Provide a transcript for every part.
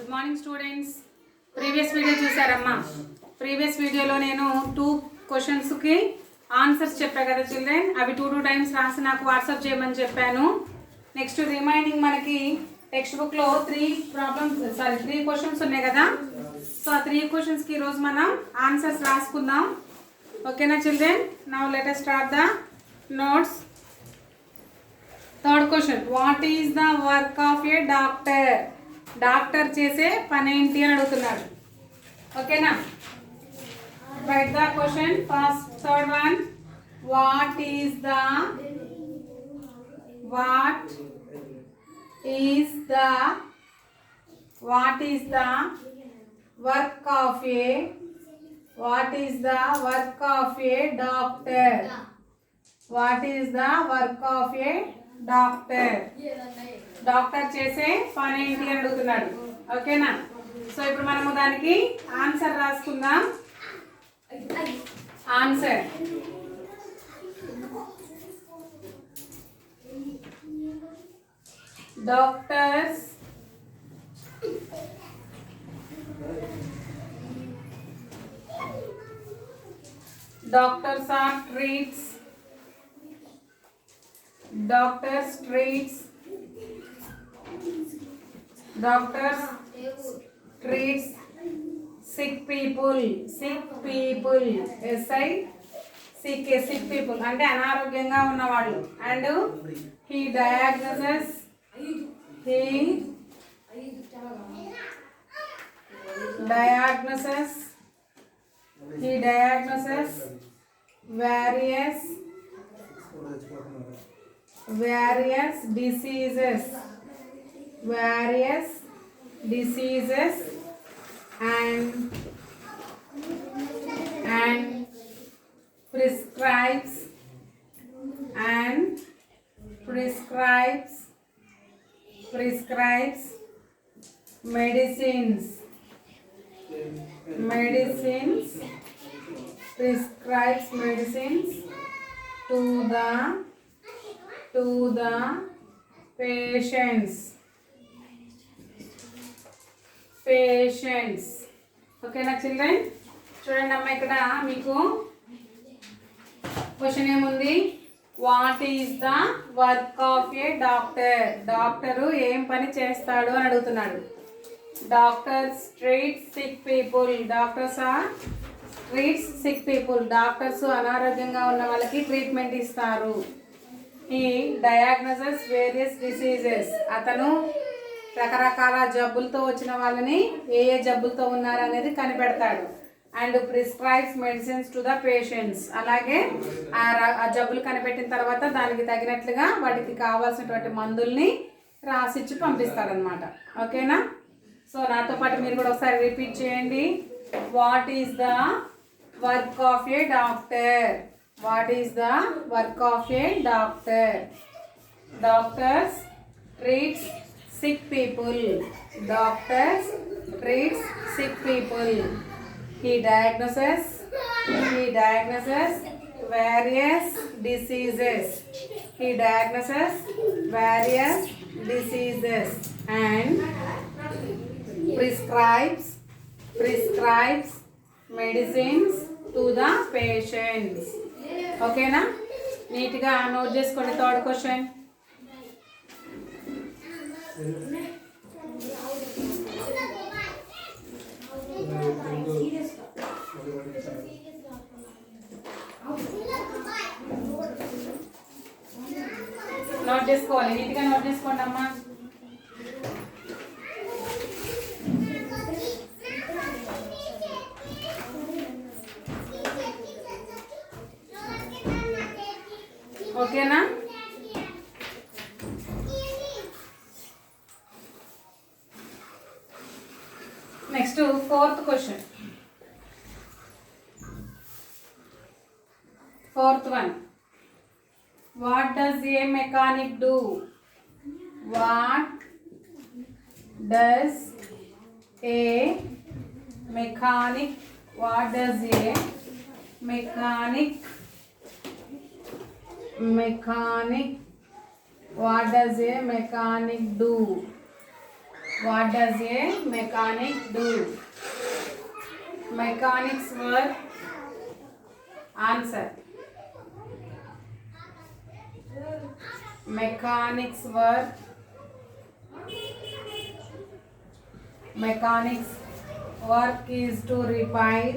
Good morning students. Previous video చూసారమ్మా. ప్రీవియస్ వీడియోలో నేను 2 క్వశ్చన్స్కి ఆన్సర్స్ చెప్పా కదా చిల్డ్రన్. అవి 2 టైమ్స్ రాసి నాకు వాట్సాప్ చేయమని చెప్పాను. నెక్స్ట్ రిమైనింగ్ మనకి టెక్స్ట్ బుక్లో 3 క్వశ్చన్స్ ఉన్నాయి కదా. సో ఆ 3 క్వశ్చన్స్కి ఈరోజు మనం ఆన్సర్స్ రాసుకుందాం. ఓకేనా children? Now let us start the notes. Third question, what is the work of a doctor? Doctor చేసే పని ఏంటి అని అడుగుతున్నాడు. ఓకేనా? Right the question. First third one, what is the work of a doctor? What is the work of a doctor? Doctor చేసే పని ఏంటి అని అడుగుతున్నాడు. ఓకేనా? సో ఇప్పుడు మనము దానికి ఆన్సర్ రాసుకుందాం. Answer, doctors are treats sick people. sick people అంటే అనారోగ్యంగా ఉన్నవాళ్ళు. And he diagnoses various diseases and prescribes medicines to the patients. ఓకేనా చిల్డ్రన్? చూడండి అమ్మ, ఇక్కడ మీకు క్వశ్చన్ ఏముంది? What is the work of a doctor? Doctor ఏం పని చేస్తాడు అని అడుగుతున్నాడు. Doctors treats sick people. డాక్టర్స్ అనారోగ్యంగా ఉన్న వాళ్ళకి ట్రీట్మెంట్ ఇస్తారు. He diagnoses various diseases. అతను రకరకాల జబ్బులతో వచ్చిన వాళ్ళని ఏ జబ్బులతో ఉన్నారు అనేది కనిపెడతాడు. And prescribes medicines to the patients. అలాగే ఆ జబ్బులు కనిపెట్టిన తర్వాత దానికి తగినట్లుగా వాటికి కావాల్సినటువంటి మందుల్ని రాసిచ్చి పంపిస్తాడనమాట. ఓకేనా? సో నాతో పాటు మీరు కూడా ఒకసారి రిపీట్ చేయండి. What is the work of a doctor? Doctors treats sick people. He diagnoses various diseases and prescribes medicines to the patients. ఓకేనా? నీట్గా నోట్ చేసుకోండి. థర్డ్ క్వశ్చన్, నోట్ చేసుకోవాలి. నీట్గా నోట్ చేసుకోండి అమ్మా. ఓకేనా? Next fourth question. Fourth one, what does a mechanic do? What does a mechanic What does a mechanic do? What does a mechanic do? Mechanics work. Answer. Mechanics work. Mechanics work is to repair.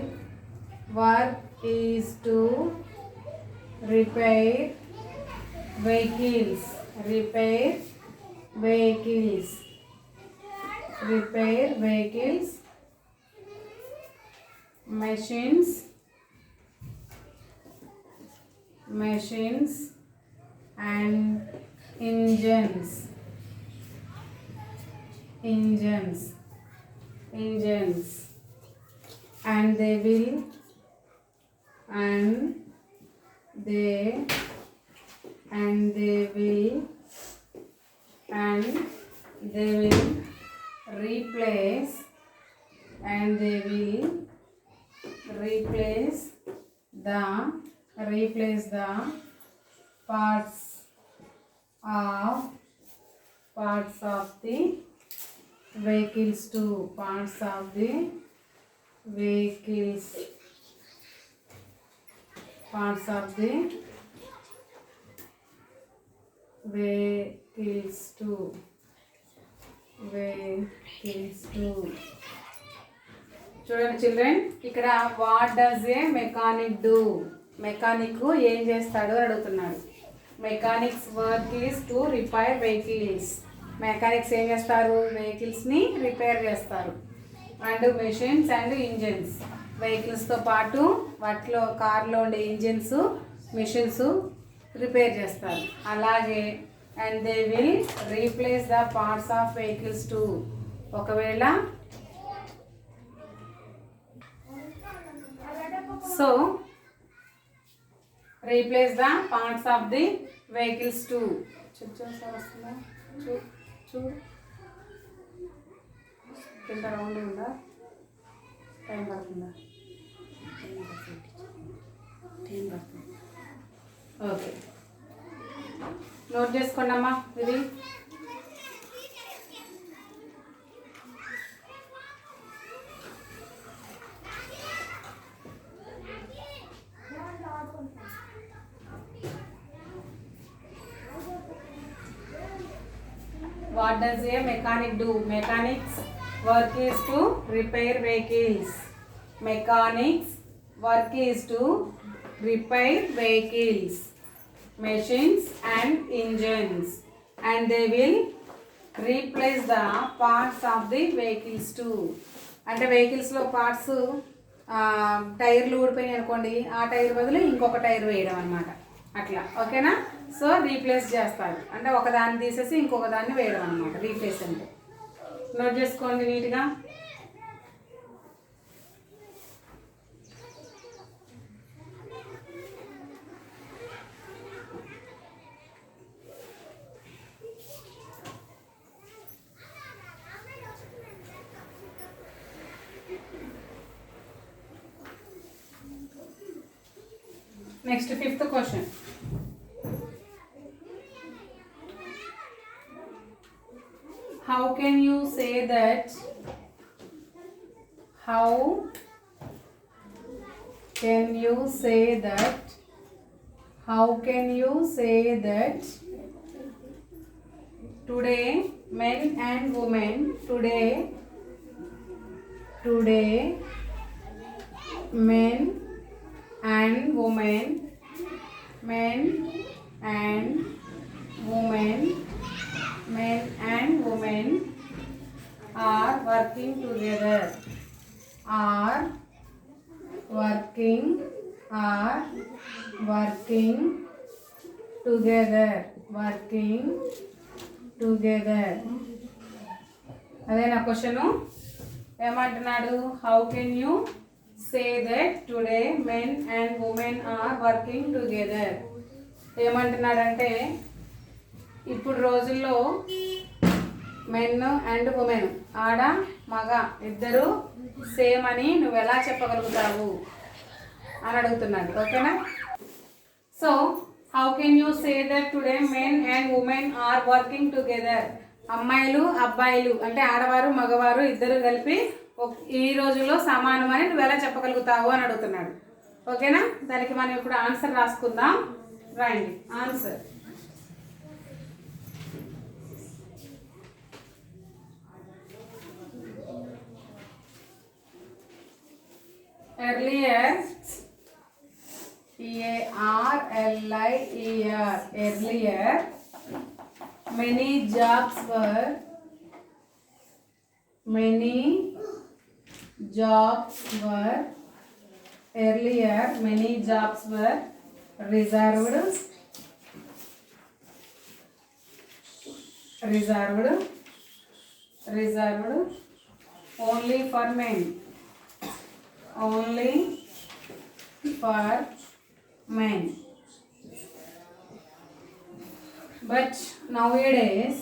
Work is to repair vehicles. Repair vehicles. Repair vehicles. Machines. Machines and engines. Engines. Engines. And they will replace the parts of the vehicles too. Parts of the vehicles. Parts of the vehicles too. Vehicles too. చూడండి children, ఇక్కడ what does a mechanic do? Mechanic ఏం చేస్తాడు అని అడుగుతున్నాడు. Mechanics work is to repair vehicles. మెకానిక్స్ ఏం చేస్తారు? వెహికల్స్ని రిపేర్ చేస్తారు. అండ్ మెషిన్స్ అండ్ ఇంజిన్స్, వెహికల్స్తో పాటు వాటిలో కార్లో ఉండే ఇంజిన్స్, మిషన్స్ రిపేర్ చేస్తారు. అలాగే and they will replace the parts of vehicles too. ఒకవేళ so replace the parts of the vehicles too. చూడు కింద రౌండ్ ఉందా? టైం పడుతుందా? ఓకే, నోట్ చేసుకోండి అమ్మా ఇది. What does a mechanic do? Mechanics work is to repair vehicles. Mechanics work is to repair vehicles, machines and engines, and they will replace the parts of the vehicles too. అంటే వెహికల్స్లో parts టైర్లు ఊడిపోయినాయి అనుకోండి, ఆ tyre బదులు ఇంకొక tyre వేయడం అనమాట. అట్లా ఓకేనా? సో రీప్లేస్ చేస్తారు అంటే ఒకదాన్ని తీసేసి ఇంకొక దాన్ని వేయడం అనమాట. రీప్లేస్ అంటే నోట్ చేసుకోండి నీట్గా. Next 5th question. How can you say that? How can you say that? How can you say that today men and women, today men and women, men and women are working together, are working together. అదే నా question. ఏమంటున్నాడు? How can you say that today men and women are working together. ఏమంటున్నాడంటే ఇప్పుడు రోజుల్లో men and women, ఆడ మగ ఇద్దరు same అని నువ్వు ఎలా చెప్పగలుగుతావు అని అడుగుతున్నాడు. ఓకేనా? So how can you say that today men and women are working together. అమ్మాయిలు అబ్బాయిలు అంటే ఆడవారు మగవారు ఇద్దరు కలిపి ఈ రోజులో సమానం అని నువ్వు ఎలా చెప్పగలుగుతావు అని అడుగుతున్నాడు. ఓకేనా? దానికి మనం ఇప్పుడు ఆన్సర్ రాసుకుందాం. రాయండి answer. earlier, E-A-R-L-I-E-R, earlier many jobs were earlier many jobs were reserved only for men. But nowadays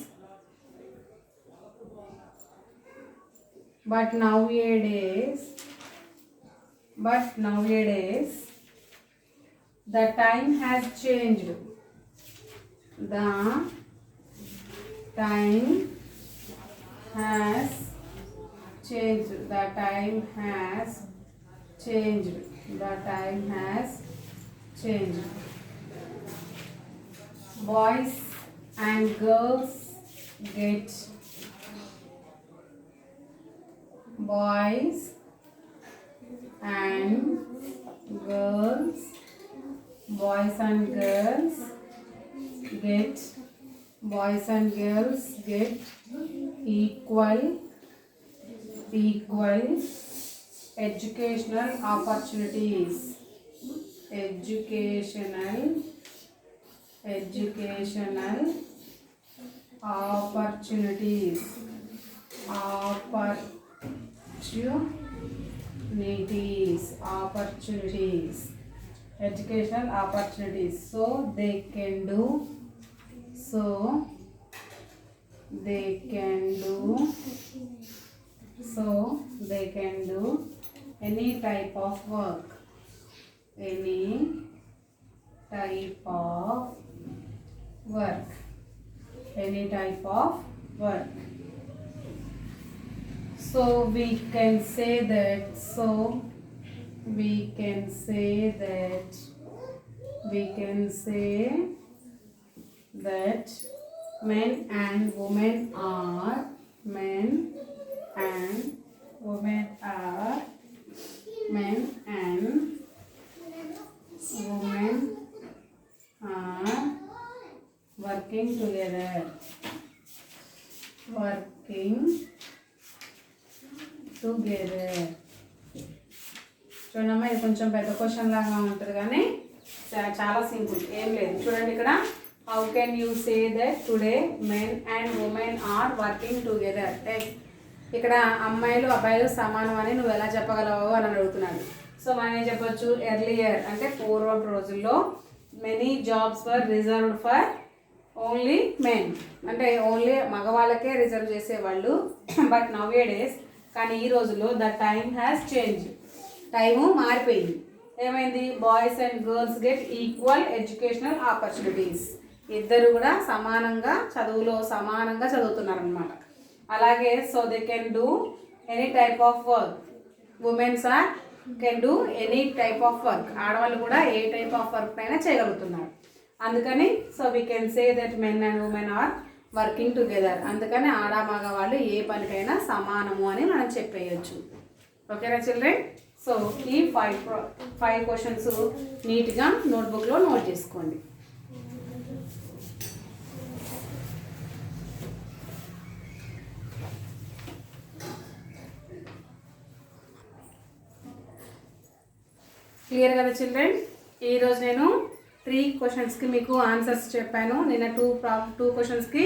the time has changed. The time has changed. Boys and girls get equal educational opportunities. Educational opportunities. So they can do any type of work. So we can say that men and women are working together. చూడమ్మా, ఇది కొంచెం పెద్ద question లాగా ఉంటుంది కానీ చాలా simple, ఏం లేదు. చూడండి ఇక్కడ, how can you say that today men and women are working together. ఇక్కడ అమ్మాయిలు అబ్బాయిలు సమానం అని నువ్వు ఎలా చెప్పగలవు అని అడుగుతున్నాడు. సో మనం ఏం చెప్పొచ్చు, ఎర్లియర్ అంటే పూర్వం రోజుల్లో many jobs were reserved for only men, అంటే ఓన్లీ మగవాళ్ళకే రిజర్వ్ చేసేవాళ్ళు. బట్ నవ్ ఏ డేస్, కానీ ఈ రోజుల్లో the time has change, time మారిపోయింది. ఏమైంది, boys and girls get equal educational opportunities. ఇద్దరు కూడా సమానంగా చదువుతున్నారు అనమాట. అలాగే so they can do any type of work. Women's can do any type of work. ఆడవాళ్ళు కూడా ఏ టైప్ ఆఫ్ వర్క్ అయినా చేయగలుగుతున్నారు. అందుకని so we can say that men and women are working together. అందుకని ఆడ మగ వాళ్ళు ఏ పనికైనా సమానము అని మనం చెప్పేయచ్చు. ఓకేనా చిల్డ్రన్? సో ఈ ఫైవ్ క్వశ్చన్స్ నీట్గా నోట్బుక్లో నోట్ చేసుకోండి. క్లియర్ కదా చిల్డ్రన్? ఈరోజు నేను 3 క్వశ్చన్స్కి మీకు ఆన్సర్స్ చెప్పాను. నిన్న 2 క్వశ్చన్స్కి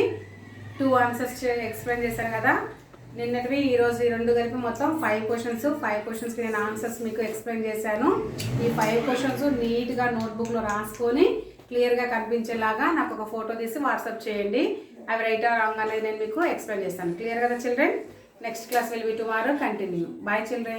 2 ఆన్సర్స్ ఎక్స్ప్లెయిన్ చేశాను కదా. నిన్నటివి ఈరోజు ఈ 2 కలిపి మొత్తం 5 క్వశ్చన్స్కి నేను ఆన్సర్స్ మీకు ఎక్స్ప్లెయిన్ చేశాను. ఈ 5 క్వశ్చన్స్ నీట్గా నోట్బుక్లో రాసుకొని క్లియర్గా కనిపించేలాగా నాకు ఒక ఫోటో తీసి వాట్సాప్ చేయండి. అవి రైట్ ఆర్ రాంగ్ అనేది నేను మీకు ఎక్స్ప్లెయిన్ చేస్తాను. క్లియర్ కదా children? Next class will be tomorrow. Continue. Bye children.